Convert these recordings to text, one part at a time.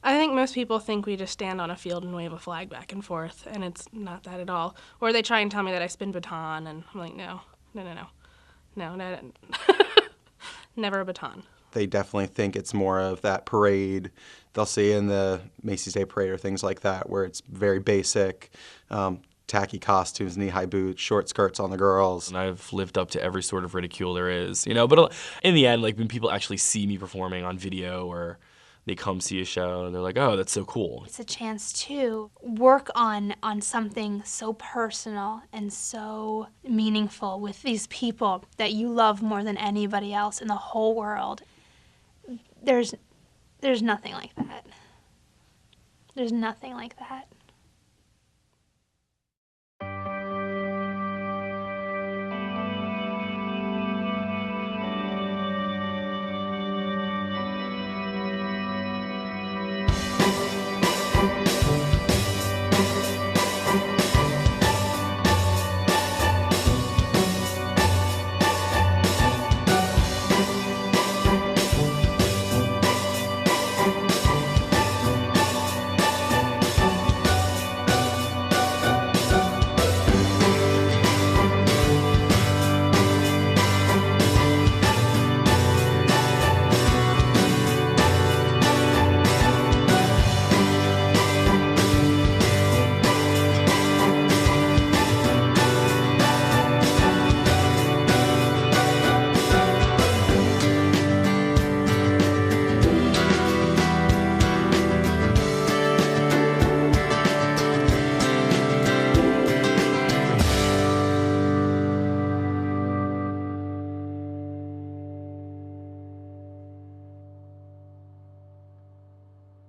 I think most people think we just stand on a field and wave a flag back and forth, and it's not that at all. Or they try and tell me that I spin baton, and I'm like, no, never a baton. They definitely think it's more of that parade they'll see in the Macy's Day Parade or things like that, where it's very basic, tacky costumes, knee-high boots, short skirts on the girls. And I've lived up to every sort of ridicule there is, you know. But in the end, like when people actually see me performing on video or they come see a show and they're like, oh, that's so cool. It's a chance to work on something so personal and so meaningful with these people that you love more than anybody else in the whole world. There's nothing like that. There's nothing like that.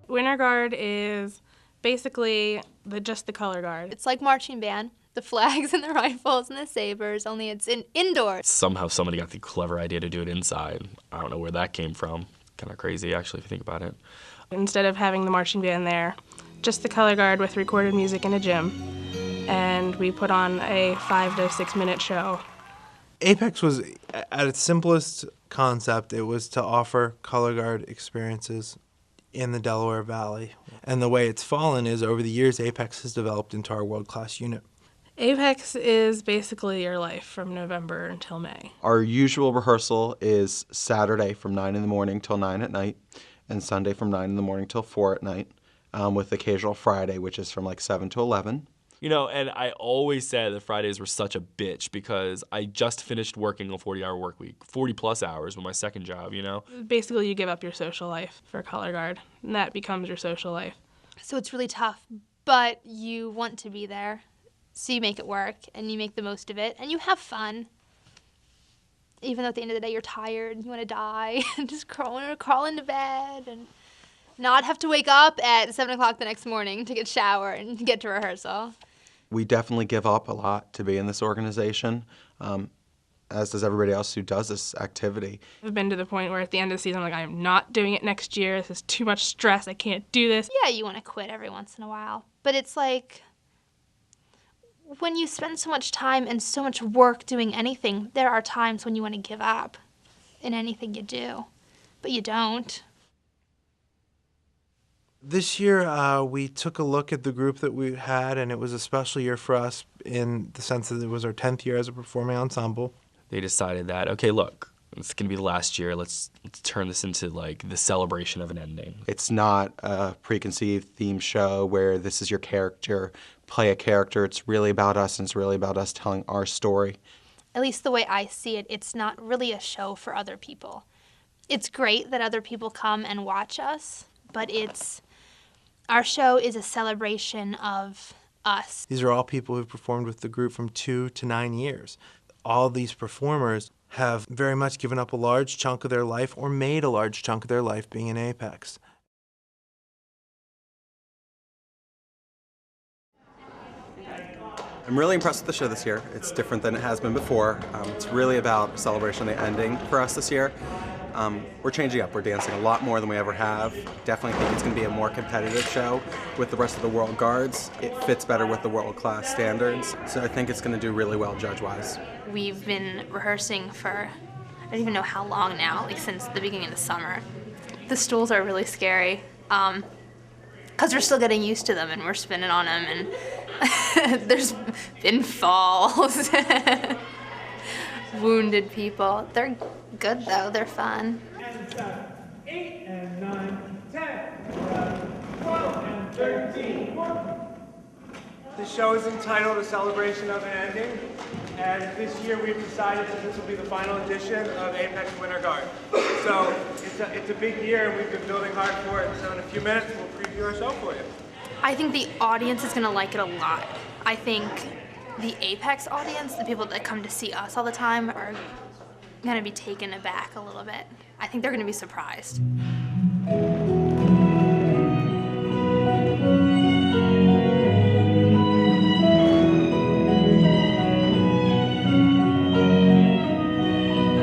Winter Guard is basically just the color guard. It's like marching band, the flags and the rifles and the sabers, only it's indoors. Somehow somebody got the clever idea to do it inside. I don't know where that came from. Kind of crazy, actually, if you think about it. Instead of having the marching band there, just the color guard with recorded music in a gym. And we put on a 5 to 6 minute show. Apex was, at its simplest concept, it was to offer color guard experiences in the Delaware Valley. And the way it's fallen is over the years, Apex has developed into our world-class unit. Apex is basically your life from November until May. Our usual rehearsal is Saturday from 9 in the morning till 9 at night, and Sunday from 9 in the morning till 4 at night, with occasional Friday, which is from like 7 to 11. You know, and I always said that Fridays were such a bitch because I just finished working a 40-hour work week, 40-plus hours with my second job, you know? Basically, you give up your social life for color guard, and that becomes your social life. So it's really tough, but you want to be there, so you make it work, and you make the most of it, and you have fun. Even though at the end of the day you're tired, and you want to die, and just crawl into bed, and not have to wake up at 7 o'clock the next morning to get shower and get to rehearsal. We definitely give up a lot to be in this organization, as does everybody else who does this activity. I've been to the point where at the end of the season, I'm like, I am not doing it next year. This is too much stress. I can't do this. Yeah, you want to quit every once in a while. But it's like, when you spend so much time and so much work doing anything, there are times when you want to give up in anything you do, but you don't. This year, we took a look at the group that we had, and it was a special year for us in the sense that it was our 10th year as a performing ensemble. They decided that, okay, look, it's going to be the last year. Let's turn this into, like, the celebration of an ending. It's not a preconceived theme show where this is your character, play a character. It's really about us, and it's really about us telling our story. At least the way I see it, it's not really a show for other people. It's great that other people come and watch us, but our show is a celebration of us. These are all people who've performed with the group from 2 to 9 years. All these performers have very much given up a large chunk of their life or made a large chunk of their life being in Apex. I'm really impressed with the show this year. It's different than it has been before. It's really about a celebration of the ending for us this year. We're changing up. We're dancing a lot more than we ever have. Definitely think it's going to be a more competitive show with the rest of the World Guards. It fits better with the world-class standards, so I think it's going to do really well judge-wise. We've been rehearsing for, I don't even know how long now, like since the beginning of the summer. The stools are really scary. because we're still getting used to them and we're spinning on them, and there's been falls, wounded people. They're good though, they're fun. And 7, 8 and 9, 10, 11, 12 and 13. The show is entitled A Celebration of an Ending, and this year we've decided that this will be the final edition of Apex Winter Guard. So it's a big year and we've been building hard for it, so in a few minutes we'll preview our show for you. I think the audience is gonna like it a lot. I think the Apex audience, the people that come to see us all the time, are gonna be taken aback a little bit. I think they're gonna be surprised.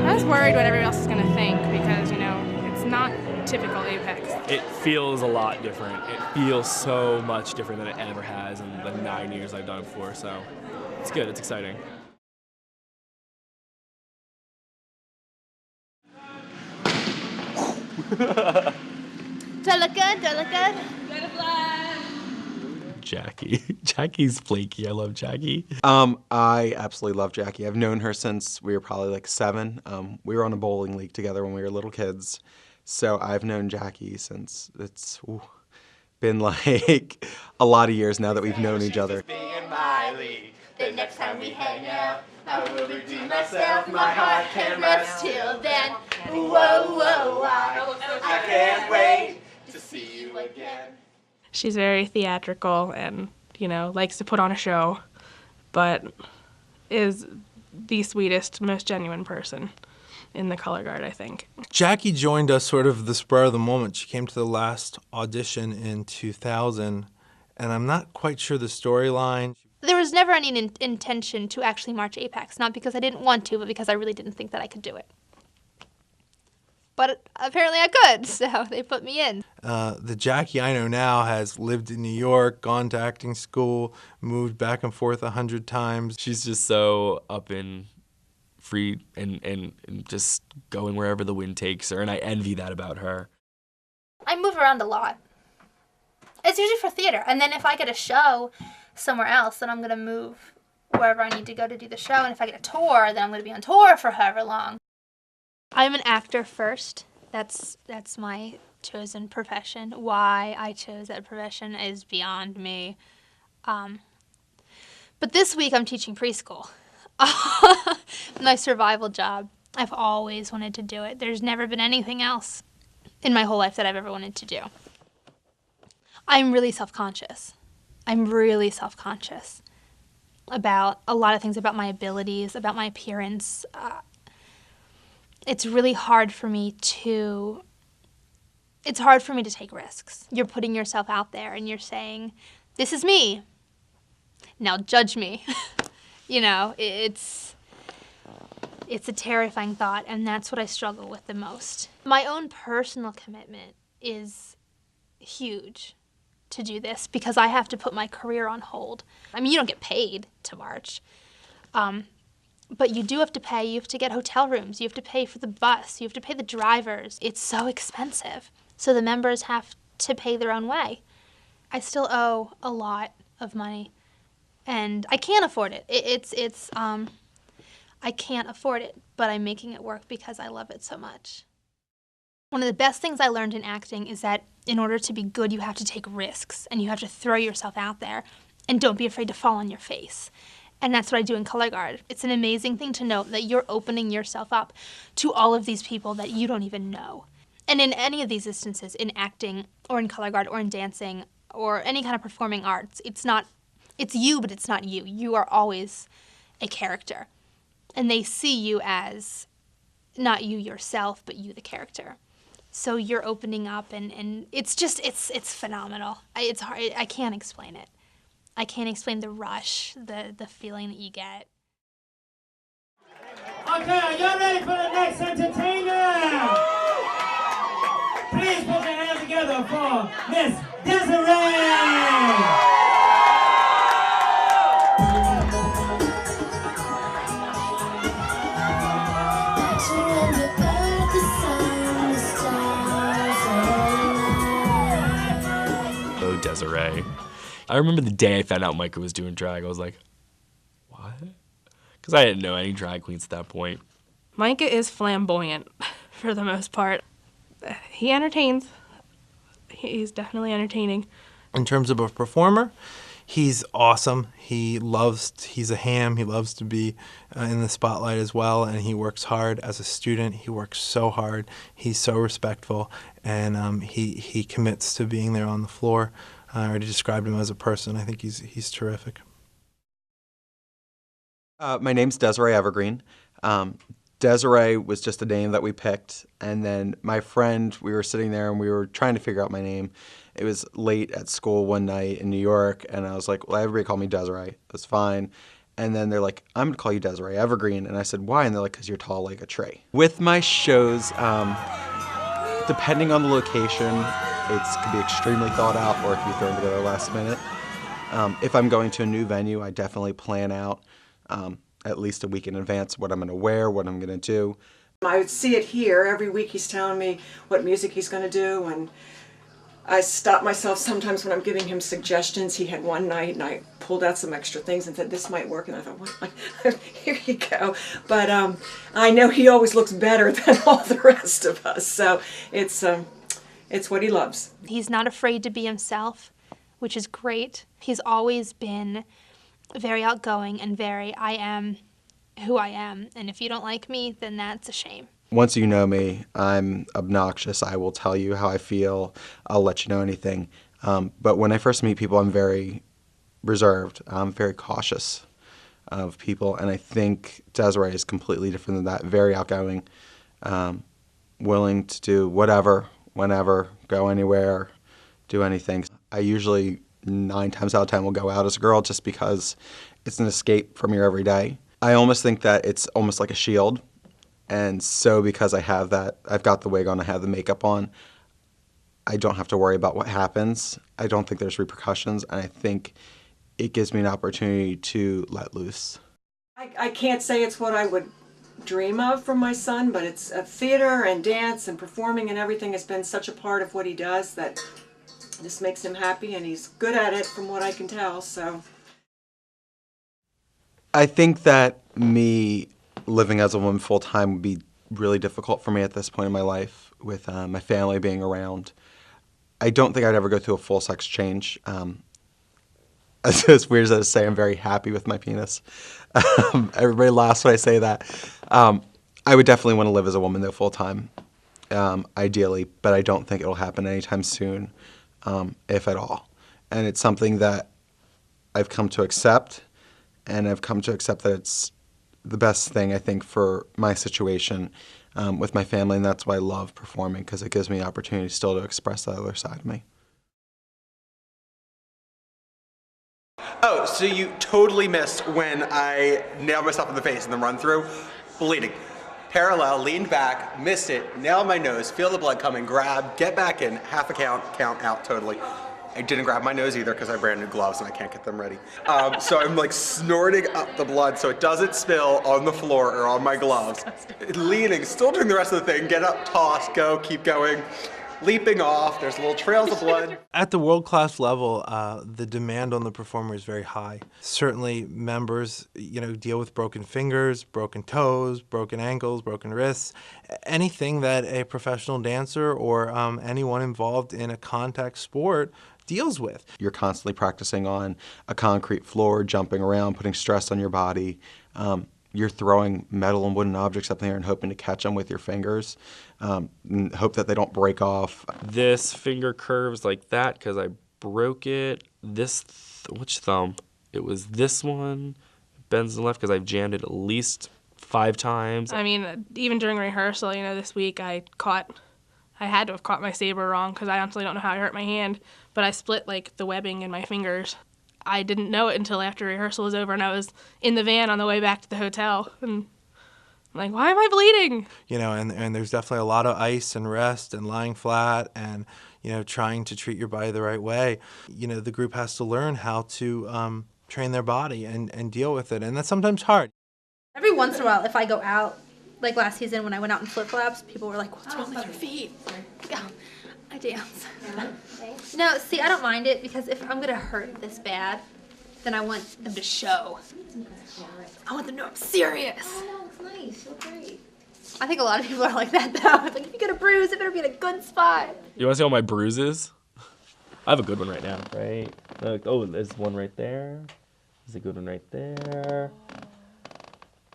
I was worried what everybody else is going to think because, you know, it's not typical Apex. It feels a lot different. It feels so much different than it ever has in the 9 years I've done it for, so it's good, it's exciting. Do I look good? Do I look good? Jackie. Jackie's flaky. I love Jackie. I absolutely love Jackie. I've known her since we were probably like 7. We were on a bowling league together when we were little kids. So I've known Jackie since it's been like a lot of years now that we've known each other. The next time we hang out, I will redeem myself. My heart can't rest till then. Whoa, whoa, I can't wait to see you again. She's very theatrical and, you know, likes to put on a show, but is the sweetest, most genuine person in the color guard, I think. Jackie joined us sort of the spur of the moment. She came to the last audition in 2000, and I'm not quite sure the storyline. There was never any intention to actually march Apex, not because I didn't want to, but because I really didn't think that I could do it. But apparently I could, so they put me in. The Jackie I know now has lived in New York, gone to acting school, moved back and forth 100 times. She's just so up and free and just going wherever the wind takes her, and I envy that about her. I move around a lot. It's usually for theater, and then if I get a show somewhere else, then I'm going to move wherever I need to go to do the show, and if I get a tour, then I'm going to be on tour for however long. I'm an actor first. That's my chosen profession. Why I chose that profession is beyond me. But this week I'm teaching preschool. My survival job. I've always wanted to do it. There's never been anything else in my whole life that I've ever wanted to do. I'm really self-conscious. About a lot of things, about my abilities, about my appearance. It's really hard for me to take risks. You're putting yourself out there and you're saying, this is me. Now judge me. You know, it's a terrifying thought, and that's what I struggle with the most. My own personal commitment is huge to do this because I have to put my career on hold. I mean, you don't get paid to march. But you do have to pay. You have to get hotel rooms. You have to pay for the bus. You have to pay the drivers. It's so expensive. So the members have to pay their own way. I still owe a lot of money, and I can't afford it. I can't afford it, but I'm making it work because I love it so much. One of the best things I learned in acting is that in order to be good, you have to take risks, and you have to throw yourself out there, and don't be afraid to fall on your face. And that's what I do in color guard. It's an amazing thing to note that you're opening yourself up to all of these people that you don't even know. And in any of these instances, in acting or in color guard or in dancing or any kind of performing arts, it's you, but it's not you. You are always a character. And they see you as not you yourself, but you the character. So you're opening up and it's phenomenal. It's hard. I can't explain it. I can't explain the rush, the feeling that you get. Okay, are y'all ready for the next entertainer? Please put your hands together for Miss Desiree! Desiree. I remember the day I found out Micah was doing drag, I was like, what? Because I didn't know any drag queens at that point. Micah is flamboyant for the most part. He entertains. He's definitely entertaining. In terms of a performer, he's awesome. He's a ham. He loves to be in the spotlight as well, and he works hard. As a student, he works so hard. He's so respectful, and he commits to being there on the floor. I already described him as a person. I think he's terrific. My name's Desiree Evergreen. Desiree was just a name that we picked, and then my friend, we were sitting there and we were trying to figure out my name. It was late at school one night in New York, and I was like, well, everybody call me Desiree. That's fine. And then they're like, I'm gonna call you Desiree Evergreen. And I said, why? And they're like, because you're tall like a tree. With my shows, depending on the location, it could be extremely thought out or it could be thrown together last minute. If I'm going to a new venue, I definitely plan out at least a week in advance what I'm going to wear, what I'm going to do. I would see it here. Every week he's telling me what music he's going to do, and I stop myself sometimes when I'm giving him suggestions. He had one night and I pulled out some extra things and said, this might work, and I thought, what? Here you go. But I know he always looks better than all the rest of us, so it's what he loves. He's not afraid to be himself, which is great. He's always been very outgoing and very, I am who I am, and if you don't like me, then that's a shame. Once you know me, I'm obnoxious. I will tell you how I feel. I'll let you know anything. But when I first meet people, I'm very reserved. I'm very cautious of people, and I think Desiree is completely different than that. Very outgoing, willing to do whatever, whenever, go anywhere, do anything. I usually 9 times out of 10 will go out as a girl just because it's an escape from your everyday. I almost think that it's almost like a shield. And so because I have that, I've got the wig on, I have the makeup on, I don't have to worry about what happens. I don't think there's repercussions, and I think it gives me an opportunity to let loose. I can't say it's what I would dream of from my son, but it's theater and dance and performing and everything has been such a part of what he does that this makes him happy, and he's good at it from what I can tell, so. I think that me living as a woman full-time would be really difficult for me at this point in my life with my family being around. I don't think I'd ever go through a full sex change. As weird as that to say, I'm very happy with my penis. Everybody laughs when I say that. I would definitely want to live as a woman though full-time, ideally, but I don't think it'll happen anytime soon. If at all. And it's something that I've come to accept, and I've come to accept that it's the best thing, I think, for my situation with my family, and that's why I love performing, because it gives me an opportunity still to express that other side of me. Oh, so you totally missed when I nailed myself in the face in the run-through, bleeding. Parallel, leaned back, missed it, nailed my nose, feel the blood coming, grab, get back in, half a count, count out totally. I didn't grab my nose either because I have brand new gloves and I can't get them ready. So I'm like snorting up the blood so it doesn't spill on the floor or on my gloves. Leaning, still doing the rest of the thing, get up, toss, go, keep going. Leaping off, there's little trails of blood. At the world-class level, the demand on the performer is very high. Certainly members, deal with broken fingers, broken toes, broken ankles, broken wrists, anything that a professional dancer or anyone involved in a contact sport deals with. You're constantly practicing on a concrete floor, jumping around, putting stress on your body. You're throwing metal and wooden objects up in the air and hoping to catch them with your fingers, and hope that they don't break off. This finger curves like that because I broke it. Which thumb? It was this one. It bends to the left because I've jammed it at least 5 times. I mean, even during rehearsal, this week I had to have caught my saber wrong because I honestly don't know how I hurt my hand, but I split the webbing in my fingers. I didn't know it until after rehearsal was over and I was in the van on the way back to the hotel. And I'm like, why am I bleeding? And there's definitely a lot of ice and rest and lying flat and, trying to treat your body the right way. The group has to learn how to train their body and deal with it. And that's sometimes hard. Every once in a while, if I go out, like last season when I went out in flip-flops, people were like, what's wrong with your feet? Yeah. I dance. No, see, I don't mind it because if I'm gonna hurt this bad, then I want them to show. I want them to know I'm serious. Oh, no, it's nice. You look great. I think a lot of people are like that though. It's like, if you get a bruise, it better be in a good spot. You want to see all my bruises? I have a good one right now, right? Like, oh, there's one right there. There's a good one right there.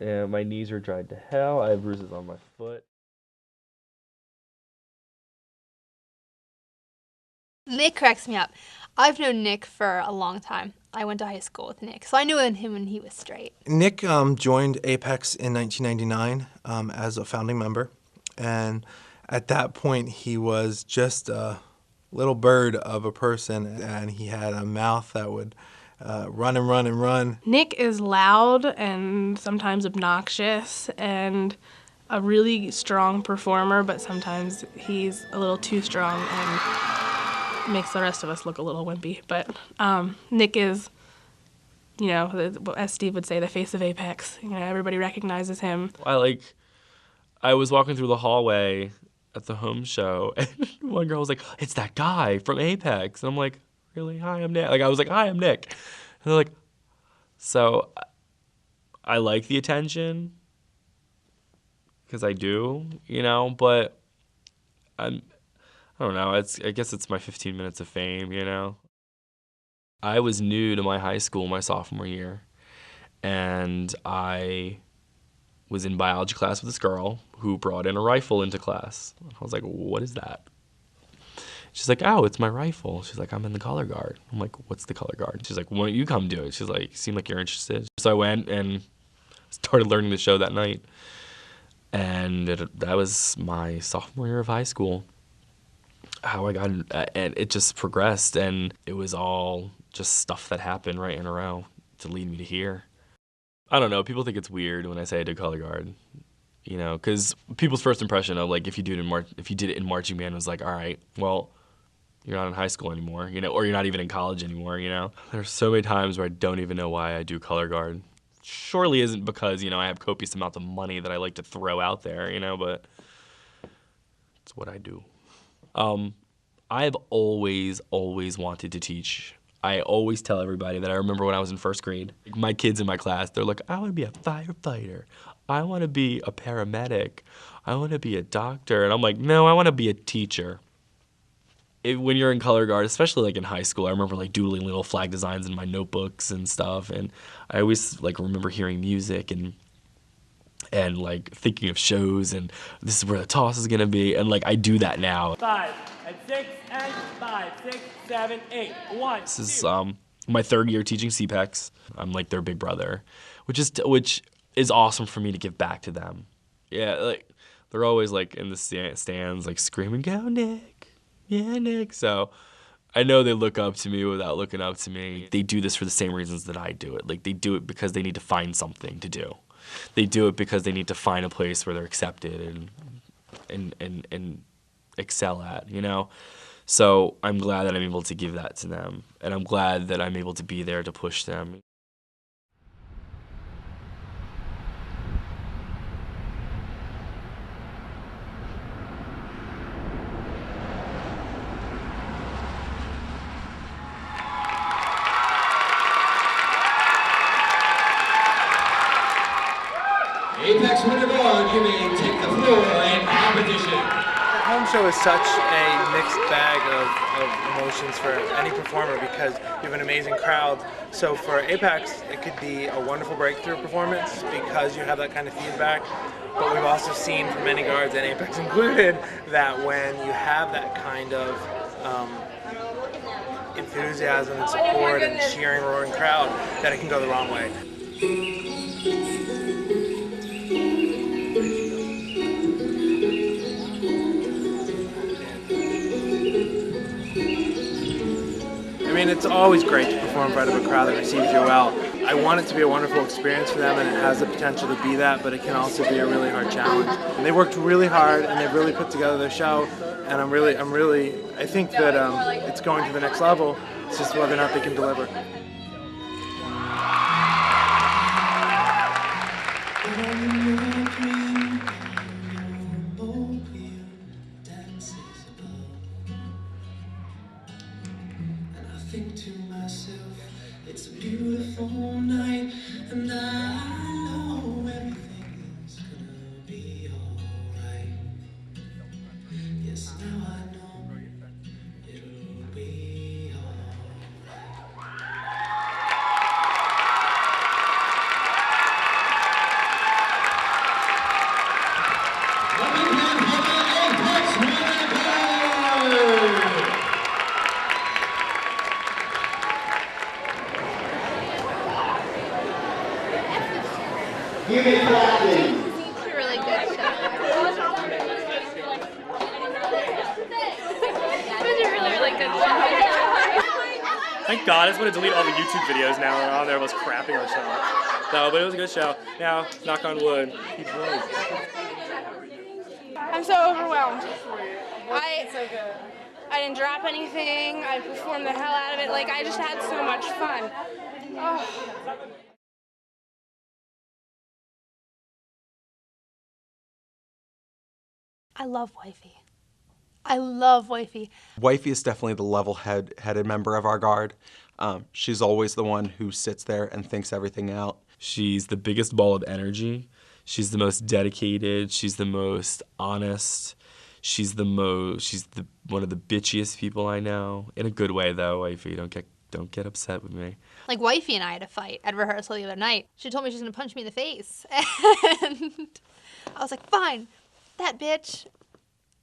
And my knees are dried to hell. I have bruises on my foot. Nick cracks me up. I've known Nick for a long time. I went to high school with Nick, so I knew him when he was straight. Nick joined Apex in 1999 as a founding member, and at that point he was just a little bird of a person, and he had a mouth that would run and run and run. Nick is loud and sometimes obnoxious and a really strong performer, but sometimes he's a little too strong and makes the rest of us look a little wimpy. But Nick is, you know, as Steve would say, the face of Apex. You know, everybody recognizes him. I was walking through the hallway at the home show, and one girl was like, "It's that guy from Apex." And I'm like, "Really? Hi, I'm Nick." Like, I was like, "Hi, I'm Nick." And they're like, so I like the attention, because I do, you know, but I don't know. I guess it's my 15 minutes of fame, you know. I was new to my high school my sophomore year, and I was in biology class with this girl who brought in a rifle into class. I was like, "What is that?" She's like, "Oh, it's my rifle." She's like, "I'm in the color guard." I'm like, "What's the color guard?" She's like, "Why don't you come do it?" She's like, "Seem like you're interested." So I went and started learning the show that night, and that was my sophomore year of high school. How I got in, and it just progressed, and it was all just stuff that happened right in a row to lead me to here. I don't know. People think it's weird when I say I did color guard, you know, because people's first impression of like if you did it in marching band was like, all right, well, you're not in high school anymore, you know, or you're not even in college anymore, you know. There's so many times where I don't even know why I do color guard. Surely isn't because, you know, I have copious amounts of money that I like to throw out there, you know, but it's what I do. I've always wanted to teach. I always tell everybody that I remember when I was in first grade, my kids in my class, they're like, "I want to be a firefighter. I want to be a paramedic. I want to be a doctor." And I'm like, "No, I want to be a teacher." When you're in color guard, especially like in high school, I remember like doodling little flag designs in my notebooks and stuff. And I always like remember hearing music and like thinking of shows and this is where the toss is gonna be. And like I do that now. 5 and 6 and 5, 6, 7, 8. 1. This is my third year teaching CPEX. I'm like their big brother, which is awesome for me to give back to them. Yeah, like they're always like in the stands like screaming, "Go Nick, yeah Nick." So I know they look up to me without looking up to me. They do this for the same reasons that I do it. Like they do it because they need to find something to do. They do it because they need to find a place where they're accepted and excel at, you know? So I'm glad that I'm able to give that to them, and I'm glad that I'm able to be there to push them. Apex winner Rowan, you may take the floor in competition. Home show is such a mixed bag of emotions for any performer because you have an amazing crowd. So for Apex, it could be a wonderful breakthrough performance because you have that kind of feedback. But we've also seen from many guards, and Apex included, that when you have that kind of enthusiasm and support and cheering, roaring crowd, that it can go the wrong way. I mean, it's always great to perform in front of a crowd that receives you well. I want it to be a wonderful experience for them, and it has the potential to be that, but it can also be a really hard challenge. And they worked really hard, and they've really put together their show, and I think that it's going to the next level. It's just whether or not they can deliver. think to myself, it's a beautiful night, and I know everything's gonna be alright. Yes, now I know it'll be alright. It was a really good show. It was a really, really good show. Thank God, I just want to delete all the YouTube videos now that are on there of us crapping our show. No, but it was a good show. Now, knock on wood. I'm so overwhelmed. I didn't drop anything. I performed the hell out of it. Like, I just had so much fun. Oh. I love Wifey. I love Wifey. Wifey is definitely the level-headed member of our guard. She's always the one who sits there and thinks everything out. She's the biggest ball of energy. She's the most dedicated. She's the most honest. She's one of the bitchiest people I know. In a good way, though, Wifey. Don't get upset with me. Like, Wifey and I had a fight at rehearsal the other night. She told me she's gonna punch me in the face. And I was like, fine, that bitch.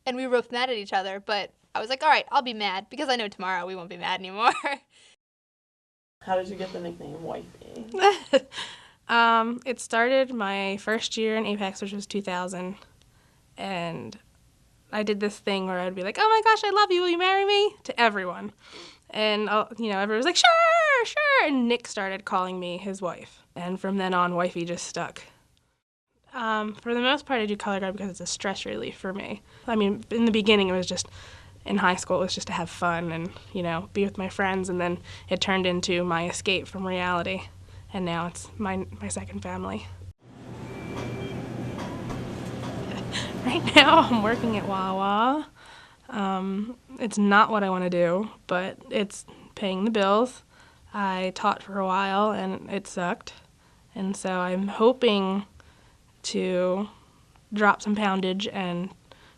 And we were both mad at each other, but I was like, all right, I'll be mad, because I know tomorrow we won't be mad anymore. How did you get the nickname Wifey? It started my first year in Apex, which was 2000, and I did this thing where I'd be like, oh my gosh, I love you, will you marry me? To everyone. And, everyone was like, sure, sure. And Nick started calling me his wife. And from then on, Wifey just stuck. For the most part, I do color guard because it's a stress relief for me. I mean, in the beginning, it was just, in high school, it was just to have fun and, be with my friends. And then it turned into my escape from reality. And now it's my second family. Right now, I'm working at Wawa. It's not what I want to do, but it's paying the bills. I taught for a while, and it sucked. And so I'm hoping to drop some poundage and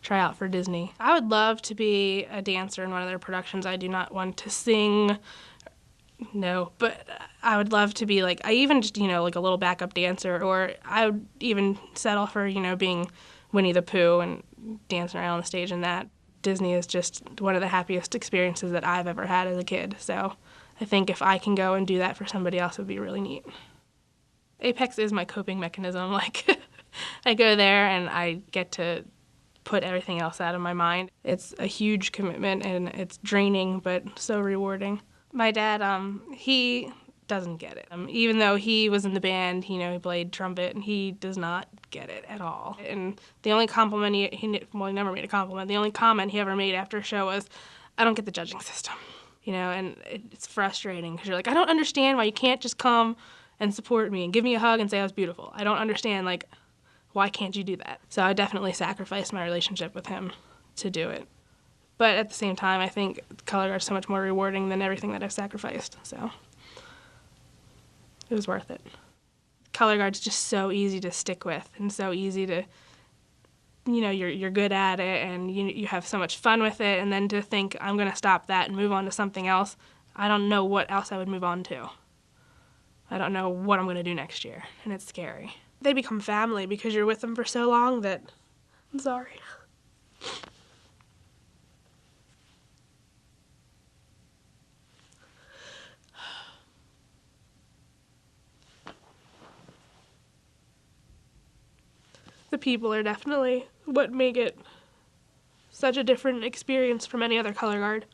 try out for Disney. I would love to be a dancer in one of their productions. I do not want to sing, no, but I would love to be I even just, like a little backup dancer, or I would even settle for, being Winnie the Pooh and dancing around on the stage and that. Disney is just one of the happiest experiences that I've ever had as a kid, so I think if I can go and do that for somebody else, it would be really neat. Apex is my coping mechanism. I go there and I get to put everything else out of my mind. It's a huge commitment and it's draining, but so rewarding. My dad, he doesn't get it. Even though he was in the band, he played trumpet, and he does not get it at all. And the only compliment he never made a compliment. The only comment he ever made after a show was, I don't get the judging system. And it's frustrating because you're like, I don't understand why you can't just come and support me and give me a hug and say I was beautiful. I don't understand, why can't you do that? So I definitely sacrificed my relationship with him to do it. But at the same time, I think color guard is so much more rewarding than everything that I've sacrificed, so it was worth it. Color guard's just so easy to stick with and so easy to, you're good at it and you have so much fun with it, and then to think I'm going to stop that and move on to something else, I don't know what else I would move on to. I don't know what I'm going to do next year, and it's scary. They become family because you're with them for so long that, I'm sorry. The people are definitely what make it such a different experience from any other color guard.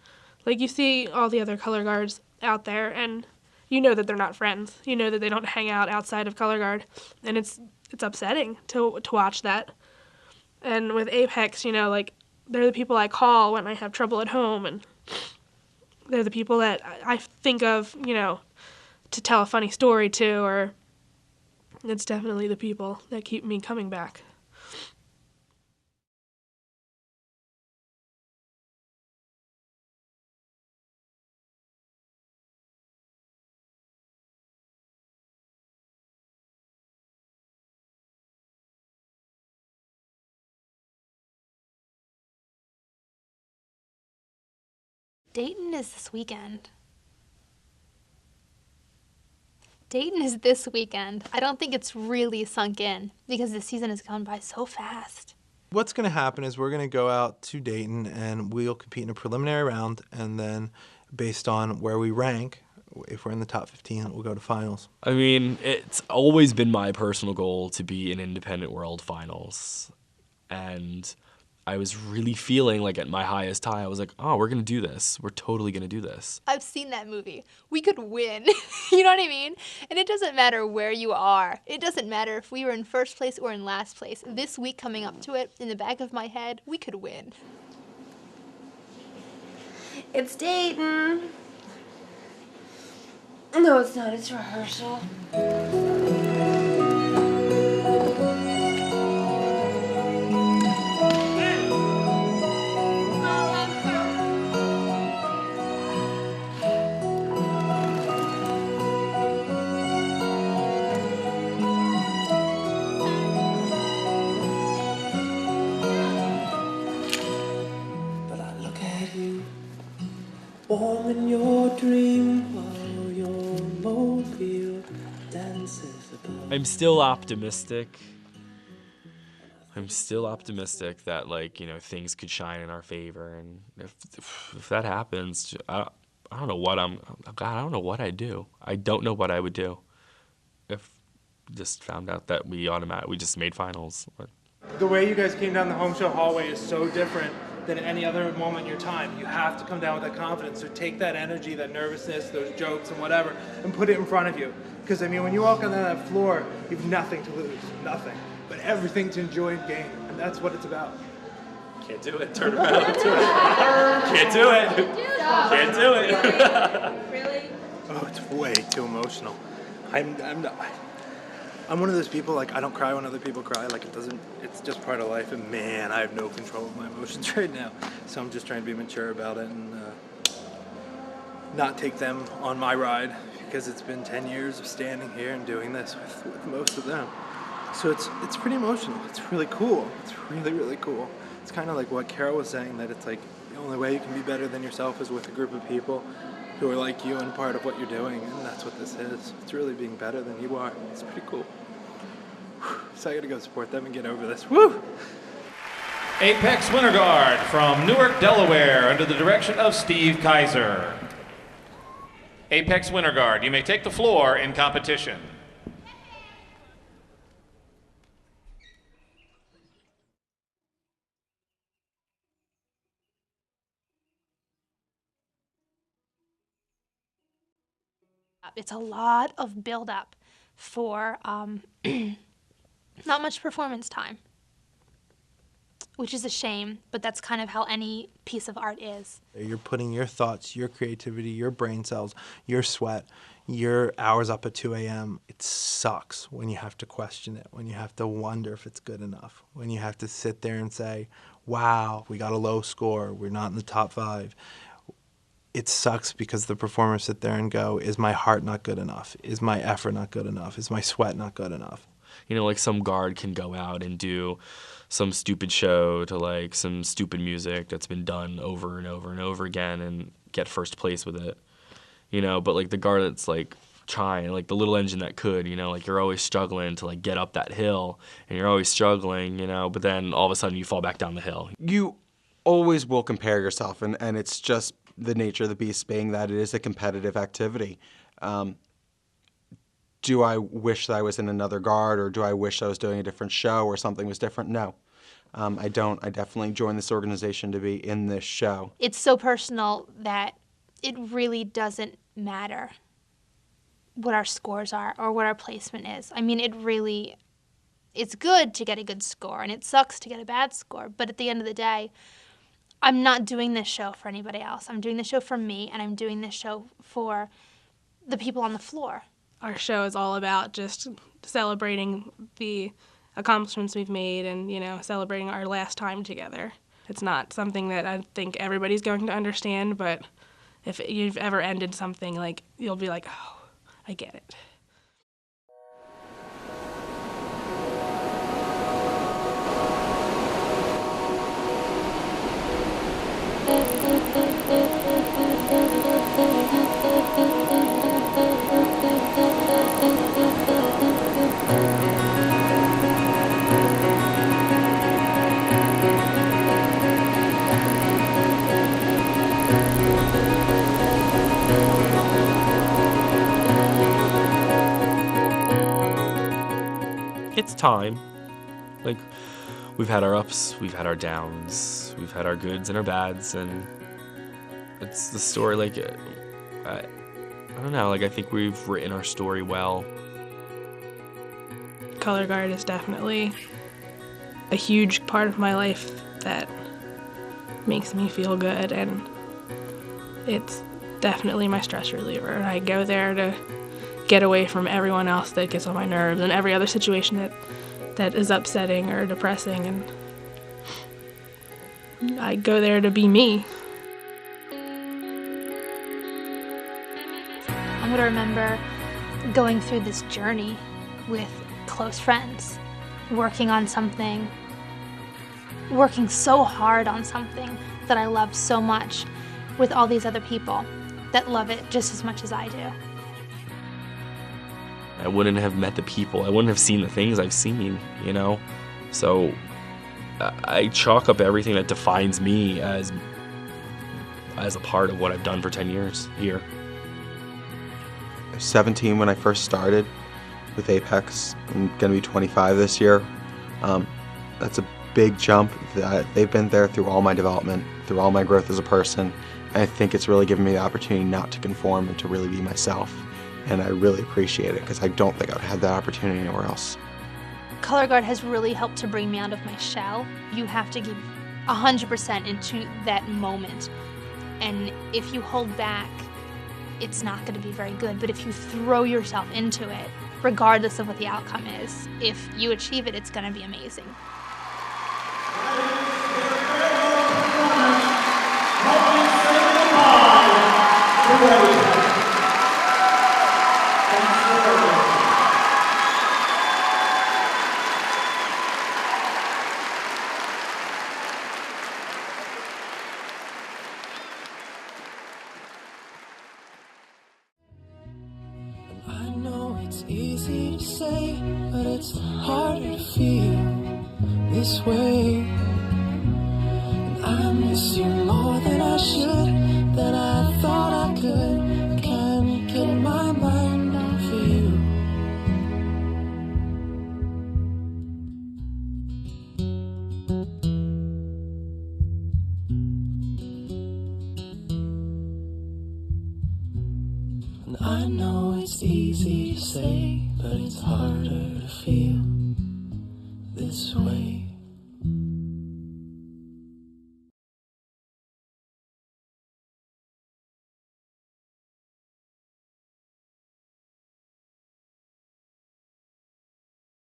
You see all the other color guards out there, and you know that they're not friends. You know that they don't hang out outside of color guard, and it's upsetting to watch that. And with Apex, they're the people I call when I have trouble at home, and they're the people that I think of, to tell a funny story to, or it's definitely the people that keep me coming back. Dayton is this weekend. Dayton is this weekend. I don't think it's really sunk in because the season has gone by so fast. What's going to happen is we're going to go out to Dayton and we'll compete in a preliminary round, and then based on where we rank, if we're in the top 15, we'll go to finals. I mean, it's always been my personal goal to be in Independent World Finals. And I was really feeling like at my highest high, I was like, oh, we're going to do this. We're totally going to do this. I've seen that movie. We could win. You know what I mean? And it doesn't matter where you are. It doesn't matter if we were in first place or in last place. This week coming up to it, in the back of my head, we could win. It's Dayton. No, it's not. It's rehearsal. Warm in your dream while your mobile dances above. I'm still optimistic. I'm still optimistic that, like, you know, things could shine in our favor, and if that happens, I don't know what I don't know what I'd do. I don't know what I would do if just found out that we just made finals. The way you guys came down the home show hallway is so different than any other moment in your time. You have to come down with that confidence. So take that energy, that nervousness, those jokes and whatever, and put it in front of you. Because, I mean, when you walk on that floor, you have nothing to lose, nothing, but everything to enjoy and gain. And that's what it's about. Can't do it. Turn around. Do it. Can't do it. Can't do it. Really? Oh, it's way too emotional. I'm one of those people, like, I don't cry when other people cry. Like, it's just part of life. And man, I have no control of my emotions right now. So I'm just trying to be mature about it and not take them on my ride, because it's been 10 years of standing here and doing this with most of them. So it's pretty emotional. It's really cool. It's really, really cool. It's kind of like what Carol was saying, that it's like the only way you can be better than yourself is with a group of people who are like you and part of what you're doing, and that's what this is. It's really being better than you are. It's pretty cool. So I gotta go support them and get over this. Woo! Apex Winter Guard from Newark, Delaware, under the direction of Steve Kaiser. Apex Winter Guard, you may take the floor in competition. It's a lot of build-up for not much performance time, which is a shame, but that's kind of how any piece of art is. You're putting your thoughts, your creativity, your brain cells, your sweat, your hours up at 2 a.m. It sucks when you have to question it, when you have to wonder if it's good enough, when you have to sit there and say, wow, we got a low score, we're not in the top 5. It sucks because the performers sit there and go, is my heart not good enough? Is my effort not good enough? Is my sweat not good enough? You know, like some guard can go out and do some stupid show to like some stupid music that's been done over and over and over again and get first place with it. You know, but like the guard that's like trying, like the little engine that could, you know, like you're always struggling to like get up that hill and you're always struggling, you know, but then all of a sudden you fall back down the hill. You always will compare yourself, and it's just the nature of the beast being that it is a competitive activity. Do I wish that I was in another guard, or do I wish I was doing a different show or something was different? No, I don't. I definitely joined this organization to be in this show. It's so personal that it really doesn't matter what our scores are or what our placement is. I mean, it's good to get a good score, and it sucks to get a bad score, but at the end of the day, I'm not doing this show for anybody else. I'm doing this show for me, and I'm doing this show for the people on the floor. Our show is all about just celebrating the accomplishments we've made and, you know, celebrating our last time together. It's not something that I think everybody's going to understand, but if you've ever ended something, like, you'll be like, oh, I get it. time. Like, we've had our ups, we've had our downs, we've had our goods and our bads, and it's the story, like, I don't know, like, I think we've written our story well. Color guard is definitely a huge part of my life that makes me feel good, and it's definitely my stress reliever. And I go there to get away from everyone else that gets on my nerves and every other situation that is upsetting or depressing, and I go there to be me. I'm gonna remember going through this journey with close friends, working on something, working so hard on something that I love so much with all these other people that love it just as much as I do. I wouldn't have met the people, I wouldn't have seen the things I've seen, you know? So I chalk up everything that defines me as a part of what I've done for 10 years here. I was 17 when I first started with Apex. I'm going to be 25 this year. That's a big jump. They've been there through all my development, through all my growth as a person. And I think it's really given me the opportunity not to conform and to really be myself. And I really appreciate it because I don't think I would have that opportunity anywhere else. Color guard has really helped to bring me out of my shell. You have to give 100% into that moment. And if you hold back, it's not going to be very good. But if you throw yourself into it, regardless of what the outcome is, if you achieve it, it's going to be amazing. I know it's easy to say, but it's harder to feel this way. And I miss you more than I should, than I thought I could. Can't get my mind off of you. And I know it's easy to say, but it's harder to feel this way.